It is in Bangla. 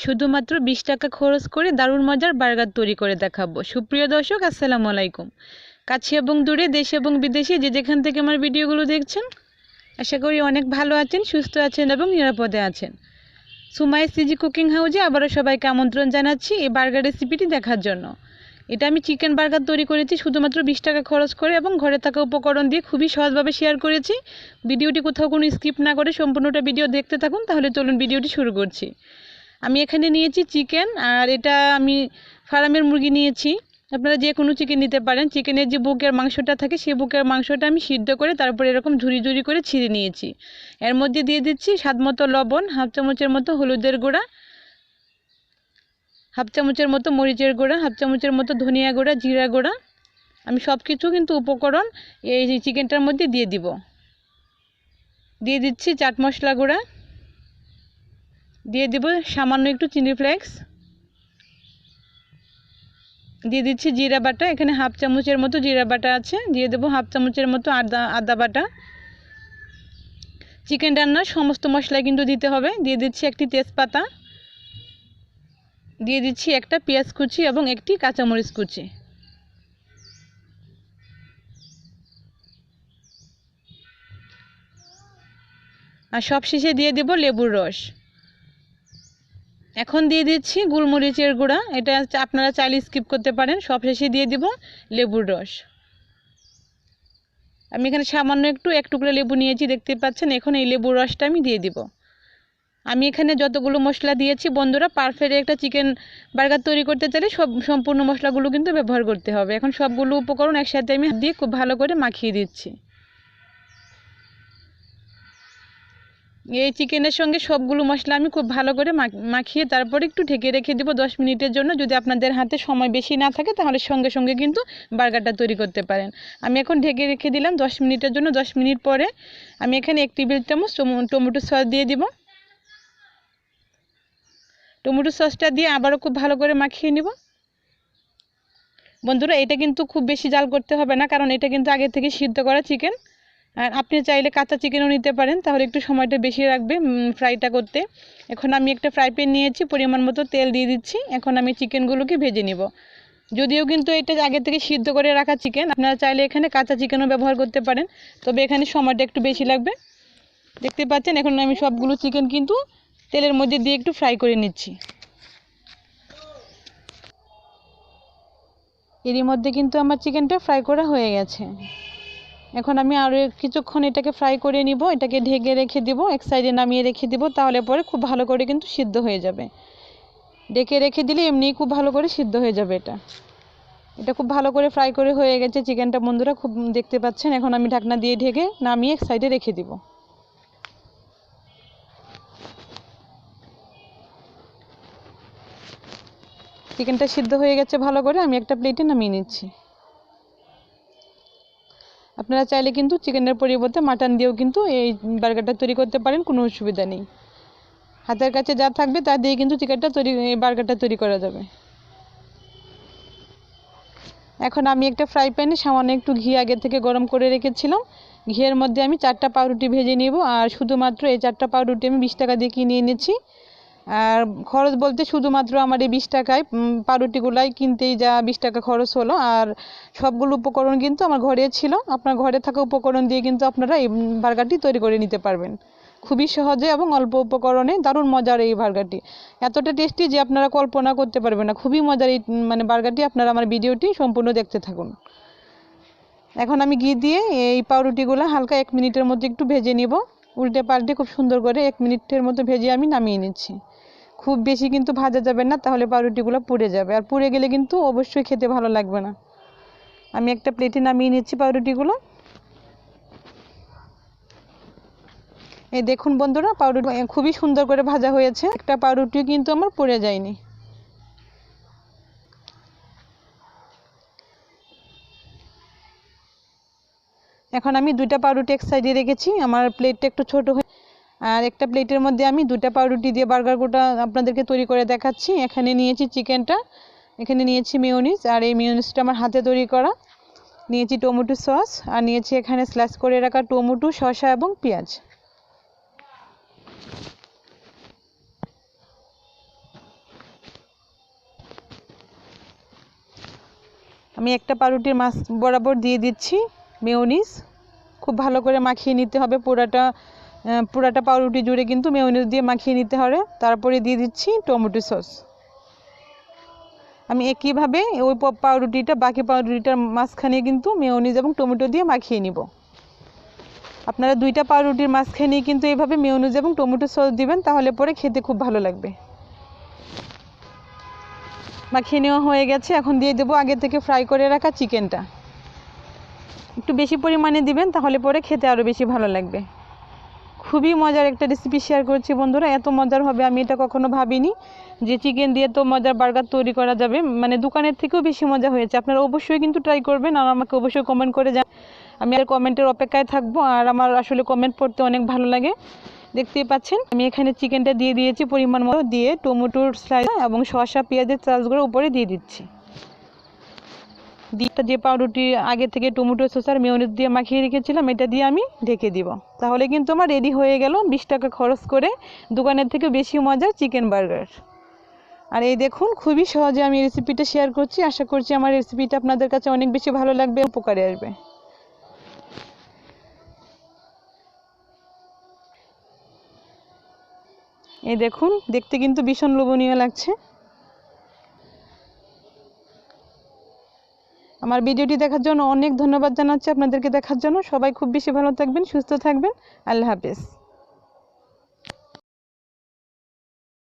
শুধুমাত্র 20 টাকা খরচ করে দারুণ মজার বার্গার তৈরি করে দেখাবো। সুপ্রিয় দর্শক, আসসালামু আলাইকুম। কাছে এবং দূরে, দেশে এবং বিদেশে যে যেখান থেকে আমার ভিডিওগুলো দেখছেন, আশা করি অনেক ভালো আছেন, সুস্থ আছেন এবং নিরাপদে আছেন। সুমাইয়া সিজি কুকিং হাউসে আবারও সবাইকে আমন্ত্রণ জানাচ্ছি এই বার্গার রেসিপিটি দেখার জন্য। এটা আমি চিকেন বার্গার তৈরি করেছি শুধুমাত্র 20 টাকা খরচ করে এবং ঘরে থাকা উপকরণ দিয়ে খুবই সহজভাবে শেয়ার করেছি। ভিডিওটি কোথাও কোনো স্কিপ না করে সম্পূর্ণটা ভিডিও দেখতে থাকুন। তাহলে চলুন ভিডিওটি শুরু করছি। আমি এখানে নিয়েছি চিকেন, আর এটা আমি ফার্মের মুরগি নিয়েছি। আপনারা যে কোনো চিকেন নিতে পারেন। চিকেনের যে বুকের মাংসটা থাকে সেই বুকের মাংসটা আমি সিদ্ধ করে তারপরে এরকম ঝুরি ঝুরি করে ছিঁড়ে নিয়েছি। এর মধ্যে দিয়ে দিচ্ছি স্বাদমতো লবণ, হাফ চামচের মতো হলুদের গুঁড়া, হাফ চামচের মতো মরিচের গুঁড়া, হাফ চামচের মতো ধনিয়া গুঁড়া, জিরা গুঁড়া। আমি সব কিছু কিন্তু উপকরণ এই চিকেনটার মধ্যে দিয়ে দিব। দিয়ে দিচ্ছি চাট মশলা গুঁড়া, দিয়ে দিব সামান্য একটু চিলি ফ্লেক্স, দিয়ে দিচ্ছি জিরা বাটা। এখানে হাফ চামচের মতো জিরা বাটা আছে। দিয়ে দেবো হাফ চামচের মতো আদা বাটা। চিকেন রান্নার সমস্ত মশলা কিন্তু দিতে হবে। দিয়ে দিচ্ছি একটি তেজপাতা, দিয়ে দিচ্ছি একটা পেঁয়াজ কুচি এবং একটি কাঁচামরিচ কুচি। আর সবশেষে দিয়ে দেব লেবুর রস। এখন দিয়ে দিচ্ছি গোলমরিচের গুঁড়া, এটা আপনারা চাইলে স্কিপ করতে পারেন। সবশেষে দিয়ে দিব লেবুর রস। আমি এখানে সামান্য এক টুকরা লেবু নিয়েছি, দেখতে পাচ্ছেন। এখন এই লেবুর রসটা আমি দিয়ে দিব। আমি এখানে যতগুলো মশলা দিয়েছি বন্ধুরা, পারফেক্ট একটা চিকেন বার্গার তৈরি করতে চাইলে সম্পূর্ণ মশলাগুলো কিন্তু ব্যবহার করতে হবে। এখন সবগুলো উপকরণ একসাথে আমি হাত দিয়ে খুব ভালো করে মাখিয়ে দিচ্ছি। এই চিকেনের সঙ্গে সবগুলো মশলা আমি খুব ভালো করে মাখিয়ে তারপরে একটু ঢেকে রেখে দিব 10 মিনিটের জন্য। যদি আপনাদের হাতে সময় বেশি না থাকে তাহলে সঙ্গে সঙ্গে কিন্তু বার্গারটা তৈরি করতে পারেন। আমি এখন ঢেকে রেখে দিলাম 10 মিনিটের জন্য। 10 মিনিট পরে আমি এখানে 1 টেবিল চামচ টমেটো সস দিয়ে দিব। টমেটো সসটা দিয়ে আবারও খুব ভালো করে মাখিয়ে নিব। বন্ধুরা, এটা কিন্তু খুব বেশি জাল করতে হবে না, কারণ এটা কিন্তু আগে থেকে সিদ্ধ করা চিকেন। আর আপনি চাইলে কাঁচা চিকেনও নিতে পারেন, তাহলে একটু সময়টা বেশি লাগবে ফ্রাইটা করতে। এখন আমি একটা ফ্রাই প্যান নিয়েছি, পরিমাণ মতো তেল দিয়ে দিচ্ছি। এখন আমি চিকেনগুলোকে ভেজে নিব। যদিও কিন্তু এটা আগে থেকে সিদ্ধ করে রাখা চিকেন, আপনারা চাইলে এখানে কাঁচা চিকেনও ব্যবহার করতে পারেন, তবে এখানে সময়টা একটু বেশি লাগবে। দেখতে পাচ্ছেন, এখন আমি সবগুলো চিকেন কিন্তু তেলের মধ্যে দিয়ে একটু ফ্রাই করে নিচ্ছি। এরই মধ্যে কিন্তু আমার চিকেনটা ফ্রাই করা হয়ে গেছে। এখন আমি আরও কিছুক্ষণ এটাকে ফ্রাই করে নিব। এটাকে ঢেকে রেখে দিব, এক সাইডে নামিয়ে রেখে দিব, তাহলে পরে খুব ভালো করে কিন্তু সিদ্ধ হয়ে যাবে। ঢেকে রেখে দিলে এমনিই খুব ভালো করে সিদ্ধ হয়ে যাবে। এটা খুব ভালো করে ফ্রাই করে হয়ে গেছে চিকেনটা বন্ধুরা, খুব দেখতে পাচ্ছেন। এখন আমি ঢাকনা দিয়ে ঢেকে নামিয়ে এক সাইডে রেখে দিব। চিকেনটা সিদ্ধ হয়ে গেছে ভালো করে, আমি একটা প্লেটে নামিয়ে নিচ্ছি। আপনারা চাইলে কিন্তু চিকেনের পরিবর্তে মাটন দিয়েও কিন্তু এই বার্গারটা তৈরি করতে পারেন, কোনো অসুবিধা নেই। হাতের কাছে যা থাকবে তা দিয়ে কিন্তু এই বার্গারটা তৈরি করা যাবে। এখন আমি একটা ফ্রাই প্যানে সামান্য একটু ঘি আগে থেকে গরম করে রেখেছিলাম। ঘিয়ের মধ্যে আমি 4টা পাউরুটি ভেজে নিব। আর শুধুমাত্র এই 4টা পাউরুটি আমি 20 টাকা দিয়ে কিনে এনেছি। আর খরচ বলতে শুধুমাত্র আমার এই 20 টাকায় পাউরুটিগুলাই কিনতেই যা 20 টাকা খরচ হলো। আর সবগুলো উপকরণ কিন্তু আমার ঘরে ছিল। আপনার ঘরে থাকা উপকরণ দিয়ে কিন্তু আপনারা এই বার্গারটি তৈরি করে নিতে পারবেন খুবই সহজে এবং অল্প উপকরণে। দারুণ মজার এই বার্গারটি, এতটা টেস্টি যে আপনারা কল্পনা করতে পারবেন না। খুবই মজার এই বার্গারটি। আপনারা আমার ভিডিওটি সম্পূর্ণ দেখতে থাকুন। এখন আমি ঘি দিয়ে এই পাউরুটিগুলো হালকা 1 মিনিটের মধ্যে একটু ভেজে নিব। উল্টে পাল্টে খুব সুন্দর করে 1 মিনিটের মতো ভেজে আমি নামিয়ে নিচ্ছি। খুব বেশি কিন্তু ভাজা যাবে না, তাহলে পাউরুটিগুলো পুড়ে যাবে, আর পুড়ে গেলে কিন্তু অবশ্যই খেতে ভালো লাগবে না। আমি একটা প্লেটে নামিয়ে নিচ্ছি পাউরুটিগুলো। এই দেখুন বন্ধুরা, পাউরুটি খুবই সুন্দর করে ভাজা হয়েছে। একটা পাউরুটিও কিন্তু আমার পুড়ে যায়নি। এখন আমি 2টা পাউরুটি এক সাইডে রেখেছি। আমার প্লেটটা একটু ছোট হয়ে, আর একটা প্লেটের মধ্যে আমি 2টা পাউরুটি দিয়ে বার্গারটা আপনাদেরকে তৈরি করে দেখাচ্ছি। এখানে নিয়েছি চিকেনটা, এখানে নিয়েছি মেয়োনিজ, আর এই মেয়োনিজটা আমার হাতে তৈরি করা। নিয়েছি টমেটো সস, আর নিয়েছি এখানে স্লাইস করে রাখা টমেটো, শসা এবং পেঁয়াজ। আমি একটা পাউরুটির মাছ বরাবর দিয়ে দিচ্ছি মেয়োনিজ। খুব ভালো করে মাখিয়ে নিতে হবে, পুরাটা পাউরুটি জুড়ে কিন্তু মেয়োনিজ দিয়ে মাখিয়ে নিতে হবে। তারপরে দিয়ে দিচ্ছি টমেটো সস। আমি একইভাবে ওই বাকি পাউরুটিটার মাঝখানে কিন্তু মেয়োনিজ এবং টমেটো দিয়ে মাখিয়ে নিব। আপনারা দুইটা পাউরুটির মাঝখানে কিন্তু এইভাবে মেয়োনিজ এবং টমেটো সস দিবেন, তাহলে পরে খেতে খুব ভালো লাগবে। মাখিয়ে নেওয়া হয়ে গেছে, এখন দিয়ে দেবো আগে থেকে ফ্রাই করে রাখা চিকেনটা। একটু বেশি পরিমাণে দিবেন, তাহলে পরে খেতে আরও বেশি ভালো লাগবে। খুবই মজার একটা রেসিপি শেয়ার করছি বন্ধুরা, এত মজার হবে আমি এটা কখনো ভাবিনি, যে চিকেন দিয়ে তো মজার বার্গার তৈরি করা যাবে। মানে দোকানের থেকেও বেশি মজা হয়েছে। আপনারা অবশ্যই কিন্তু ট্রাই করবেন আর আমাকে অবশ্যই কমেন্ট করে যান। আমি আর কমেন্টের অপেক্ষায় থাকবো, আর আমার আসলে কমেন্ট পড়তে অনেক ভালো লাগে। দেখতেই পাচ্ছেন আমি এখানে চিকেনটা দিয়ে দিয়েছি পরিমাণ মতো, দিয়ে টমেটোর স্লাইস এবং শসা পেঁয়াজের স্লাইসগুলো উপরে দিয়ে দিচ্ছি। যে পাউরুটি আগে থেকে টমেটো সস আর মেয়োনিজ দিয়ে মাখিয়ে রেখেছিলাম, এটা দিয়ে আমি ঢেকে দিব। তাহলে কিন্তু আমার রেডি হয়ে গেল 20 টাকা খরচ করে দোকানের থেকে বেশি মজার চিকেন বার্গার। আর এই দেখুন, খুবই সহজে আমি রেসিপিটা শেয়ার করছি। আশা করছি আমার রেসিপিটা আপনাদের কাছে অনেক বেশি ভালো লাগবে, উপকারে আসবে। এই দেখুন, দেখতে কিন্তু ভীষণ লোভনীয় লাগছে। আমার ভিডিওটি দেখার জন্য অনেক ধন্যবাদ জানাচ্ছি আপনাদেরকে দেখার জন্য। সবাই খুব বেশি ভালো থাকবেন, সুস্থ থাকবেন। আল্লাহ হাফেজ।